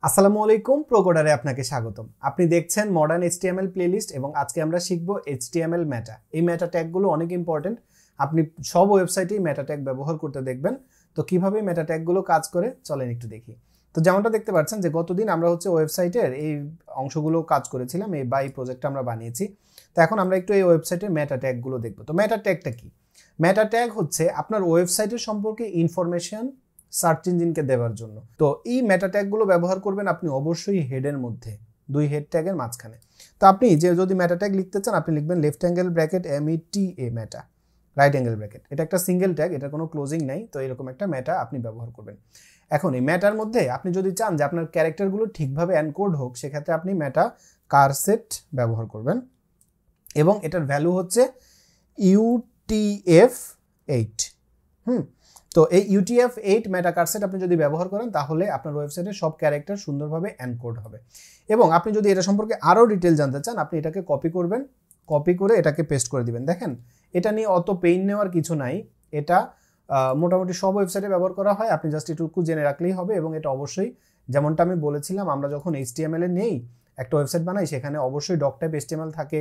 আসসালামু আলাইকুম, প্রোকোডারে আপনাকে স্বাগতম। আপনি দেখছেন মডার্ন এইচটিএমএল প্লেলিস্ট এবং আজকে আমরা শিখব এইচটিএমএল মেটা। এই মেটা ট্যাগগুলো অনেক ইম্পর্টেন্ট। আপনি সব ওয়েবসাইটেই মেটা ট্যাগ ব্যবহার করতে দেখবেন। তো কিভাবে মেটা ট্যাগগুলো কাজ করে চলেন একটু দেখি। তো যেমনটা দেখতে পাচ্ছেন যে গতদিন আমরা ওয়েবসাইটের এই অংশগুলো কাজ করেছিলাম, এই প্রজেক্টটা আমরা বানিয়েছি। তো এখন আমরা একটু এই ওয়েবসাইটের মেটা ট্যাগগুলো দেখব। তো মেটা ট্যাগটা কি? মেটা ট্যাগ হচ্ছে আপনার ওয়েবসাইটের সম্পর্কে ইনফরমেশন সার্চ ইঞ্জিনকে দেওয়ার জন্য। তো এই মেটা ট্যাগগুলো ব্যবহার করবেন আপনি অবশ্যই হেডের মধ্যে, দুই হেড ট্যাগের মাঝখানে। তো আপনি যদি মেটা ট্যাগ লিখতে চান, আপনি লিখবেন লেফট অ্যাঙ্গেল ব্র্যাকেট META মেটা, রাইট অ্যাঙ্গেল ব্র্যাকেট। এটা একটা সিঙ্গেল ট্যাগ, এটা কোনো ক্লোজিং নাই। তো এরকম একটা মেটা আপনি ব্যবহার করবেন। এখন এই মেটার মধ্যে আপনি যদি চান যে আপনার ক্যারেক্টারগুলো ঠিকভাবে এনকোড হোক, সেক্ষেত্রে আপনি মেটা কারসেট ব্যবহার করবেন এবং এটার ভ্যালু হচ্ছে UTF-8। তো এই UTF-8 মেটা কারসেট আপনি যদি ব্যবহার করেন, তাহলে আপনার ওয়েবসাইটে সব ক্যারেক্টার সুন্দরভাবে এনকোড হবে। এবং আপনি যদি এটা সম্পর্কে আরও ডিটেল জানতে চান, আপনি এটাকে কপি করবেন, কপি করে এটাকে পেস্ট করে দিবেন। দেখেন, এটা নিয়ে অত পেইন নেওয়ার কিছু নাই। এটা মোটামুটি সব ওয়েবসাইটে ব্যবহার করা হয়। আপনি জাস্ট এটুকু জেনে রাখলেই হবে। এবং এটা অবশ্যই, যেমনটা আমি বলেছিলাম, আমরা যখন HTML এ নেই একটা ওয়েবসাইট বানাই, সেখানে অবশ্যই ডক টাইপ HTML থাকে,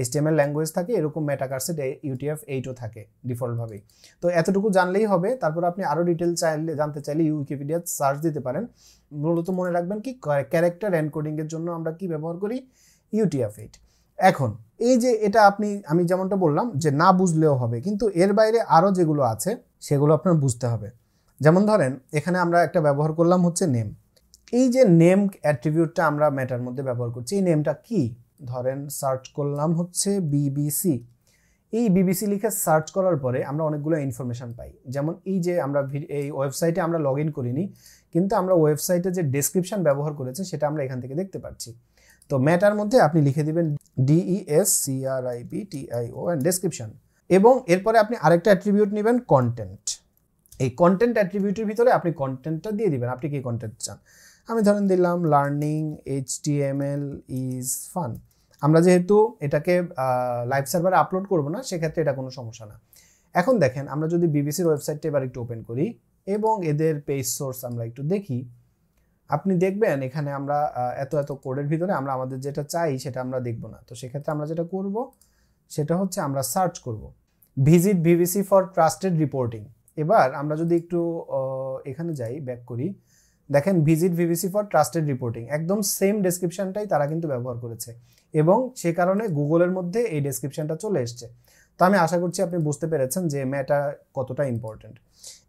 HTML ল্যাঙ্গুয়েজ থাকে, এরকম মেটা কারসেট UTF-8ও থাকে ডিফল্টভাবেই। তো এতটুকু জানলেই হবে। তারপর আপনি আরও ডিটেল জানতে চাইলে উইকিপিডিয়া সার্চ দিতে পারেন। মূলত মনে রাখবেন কি, ক্যারেক্টার এনকোডিংয়ের জন্য আমরা কি ব্যবহার করি? UTF-8। এখন এই যে এটা আমি যেমনটা বললাম যে না বুঝলেও হবে, কিন্তু এর বাইরে আরও যেগুলো আছে সেগুলো আপনার বুঝতে হবে। যেমন ধরেন, এখানে আমরা একটা ব্যবহার করলাম হচ্ছে নেম। এই যে নেম অ্যাট্রিবিউটটা আমরা মেটার মধ্যে ব্যবহার করছি, এই নেমটা কি? ধরেন সার্চ করলাম হচ্ছে BBC। এই BBC লিখে সার্চ করার পরে আমরা অনেকগুলো ইনফরমেশন পাই। যেমন এই যে আমরা এই ওয়েবসাইটে আমরা লগ ইন করিনি, কিন্তু আমরা ওয়েবসাইটে যে ডেসক্রিপশন ব্যবহার করেছে সেটা আমরা এখান থেকে দেখতে পাচ্ছি। তো মেটার মধ্যে আপনি লিখে দিবেন DESCRIPTIO ডেসক্রিপশন। এবং এরপরে আপনি আরেকটা অ্যাট্রিবিউট নেবেন, কন্টেন্ট। এই কন্টেন্ট অ্যাট্রিবিউটের ভিতরে আপনি কন্টেন্টটা দিয়ে দিবেন, আপনি কি কন্টেন্ট চান। আমি ধরেন দিলাম লার্নিং HTML ইজ ফান। আমরা যেহেতু এটাকে লাইভ সার্ভারে আপলোড করব না, সেক্ষেত্রে এটা কোনো সমস্যা না। এখন দেখেন, আমরা যদি BBCর ওয়েবসাইটটা এবার একটু ওপেন করি এবং এদের পেজ সোর্স আমরা একটু দেখি, আপনি দেখবেন এখানে আমরা এত কোডের ভিতরে আমরা আমাদের যেটা চাই সেটা আমরা দেখব না। তো সেক্ষেত্রে আমরা যেটা করব সেটা হচ্ছে আমরা সার্চ করব visit BBC for trusted reporting. এবার আমরা যদি একটু এখানে যাই, ব্যাক করি, দেখেন visit BBC for trusted reporting, একদম সেম ডেসক্রিপশনটাই তারা কিন্তু ব্যবহার করেছে এবং সে কারণে গুগলের মধ্যে এই ডেসক্রিপশনটা চলে এসছে। তো আমি আশা করছি আপনি বুঝতে পেরেছেন যে মেটা কতটা ইম্পর্টেন্ট।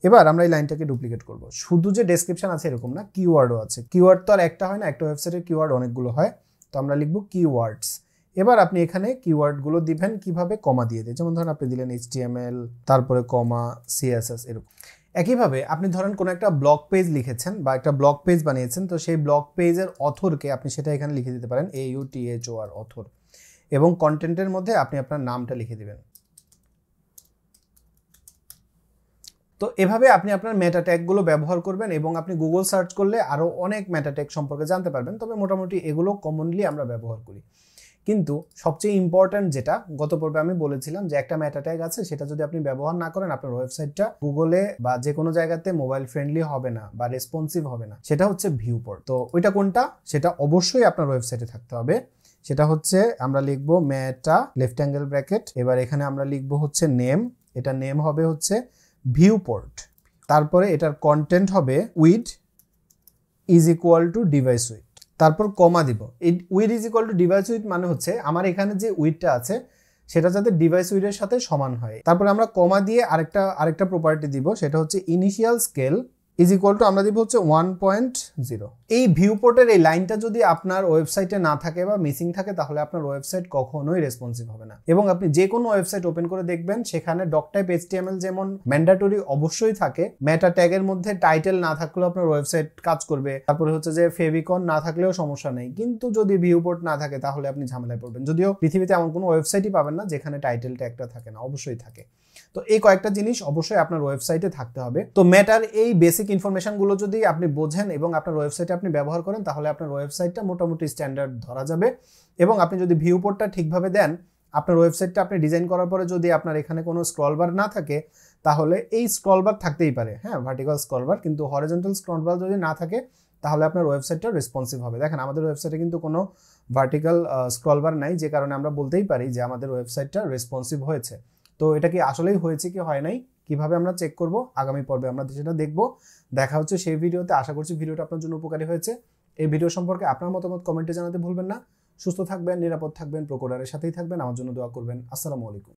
এবার আমরা এই লাইনটাকে ডুপ্লিকেট করব। শুধু যে ডেসক্রিপশন আছে এরকম না, কিওয়ার্ডও আছে। কিওয়ার্ড তো আর একটা হয় না, একটা ওয়েবসাইটের কিওয়ার্ড অনেকগুলো হয়। তো আমরা লিখব কিওয়ার্ডস। এবার আপনি এখানে কিওয়ার্ডগুলো দিবেন কিভাবে, কমা দিয়ে দিয়ে। যেমন ধরেন আপনি দিলেন HTML, তারপরে কমা, CSS, এরকম। একইভাবে আপনি ধরেন কোনো একটা ব্লগ পেজ লিখেছেন বা একটা ব্লগ পেজ বানিয়েছেন, তো সেই ব্লগ পেজের অথরকে আপনি সেটা এখানে লিখে দিতে পারেন, AUTHOR, অথর। এবং কন্টেন্টের মধ্যে আপনি আপনার নামটা লিখে দিবেন। তো এভাবে আপনি আপনার মেটা ট্যাগগুলো ব্যবহার করবেন এবং আপনি গুগল সার্চ করলে আরও অনেক মেটা ট্যাগ সম্পর্কে জানতে পারবেন। তবে মোটামুটি এগুলো কমনলি আমরা ব্যবহার করি। কিন্তু সবচেয়ে ইম্পর্ট্যান্ট যেটা গত পর্বে আমি বলেছিলাম যে একটা মেটা ট্যাগ আছে, সেটা যদি আপনি ব্যবহার না করেন, আপনার ওয়েবসাইটটা গুগলে বা যে কোনো জায়গাতে মোবাইল ফ্রেন্ডলি হবে না বা রেসপন্সিভ হবে না। সেটা হচ্ছে ভিউপোর্ট। তো ওইটা কোনটা, সেটা অবশ্যই আপনার ওয়েবসাইটে থাকতে হবে। সেটা হচ্ছে আমরা লিখবো মেটা লেফট অ্যাঙ্গেল ব্র্যাকেট, এবার এখানে আমরা লিখবো হচ্ছে নেম। এটা নেম হবে হচ্ছে ভিউপোর্ট। তারপরে এটার কন্টেন্ট হবে weed is equal to device weed, তারপর কমা দিব। এই weed is equal to device weed মানে হচ্ছে আমার এখানে যে উইডটা আছে সেটা যাতে ডিভাইস উইডের সাথে সমান হয়। তারপরে আমরা কমা দিয়ে আরেকটা প্রপার্টি দিব, সেটা হচ্ছে initial scale is equal to আমরা দিব হচ্ছে 1.0। এই ভিউপোর্টের এই লাইনটা যদি আপনার ওয়েবসাইটে না থাকে বা মিসিং থাকে, তাহলে আপনার ওয়েবসাইট কখনোই রেসপন্সিভ হবে না। এবং আপনি যে কোনো ওয়েবসাইট ওপেন করে দেখবেন, সেখানে ডক টাইপ HTML যেমন ম্যান্ডেটরি অবশ্যই থাকে, মেটা ট্যাগের মধ্যে টাইটেল না থাকলেও আপনার ওয়েবসাইট কাজ করবে। তারপরে হচ্ছে যে ফেভিকন না থাকলেও সমস্যা নেই, কিন্তু যদি ভিউপোর্ট না থাকে তাহলে আপনি ঝামেলায় পড়বেন। যদিও পৃথিবীতে এমন কোনো ওয়েবসাইটই পাবেন না যেখানে টাইটেল ট্যাগটা থাকে না, অবশ্যই থাকে। তো এই কয়েকটা জিনিস অবশ্যই আপনার ওয়েবসাইটে থাকতে হবে। তো মেটার এই বেসিক ইনফরমেশনগুলো যদি আপনি বোঝেন এবং আপনার ওয়েবসাইটে আপনি ব্যবহার করেন, তাহলে আপনার ওয়েবসাইটটা মোটামুটি স্ট্যান্ডার্ড ধরা যাবে। এবং আপনি যদি ভিউপোর্টটা ঠিকভাবে দেন, আপনার ওয়েবসাইটটা আপনি ডিজাইন করার পরে যদি আপনার এখানে কোনো স্ক্রল বার না থাকে, তাহলে এই স্ক্রল বার থাকতেই পারে, হ্যাঁ, ভার্টিক্যাল স্ক্রল বার, কিন্তু হরিজন্টাল স্ক্রল বার যদি না থাকে তাহলে আপনার ওয়েবসাইটটা রেসপন্সিভ হবে। দেখেন আমাদের ওয়েবসাইটে কিন্তু কোনো ভার্টিক্যাল স্ক্রল বার নাই, যে কারণে আমরা বলতেই পারি যে আমাদের ওয়েবসাইটটা রেসপন্সিভ হয়েছে। তো এটা কি আসলেই হয়েছে কি হয় নাই, কিভাবে আমরা চেক করব, আগামী পর্বে আমরা সেটা দেখব। দেখা হচ্ছে সেই ভিডিওতে। আশা করছি ভিডিওটা আপনার জন্য উপকারী হয়েছে। এই ভিডিও সম্পর্কে আপনার মতামত কমেন্টে জানাতে ভুলবেন না। সুস্থ থাকবেন, নিরাপদ থাকবেন, প্রোকোডারের সাথেই থাকবেন, আমার জন্য দোয়া করবেন। আসসালামু আলাইকুম।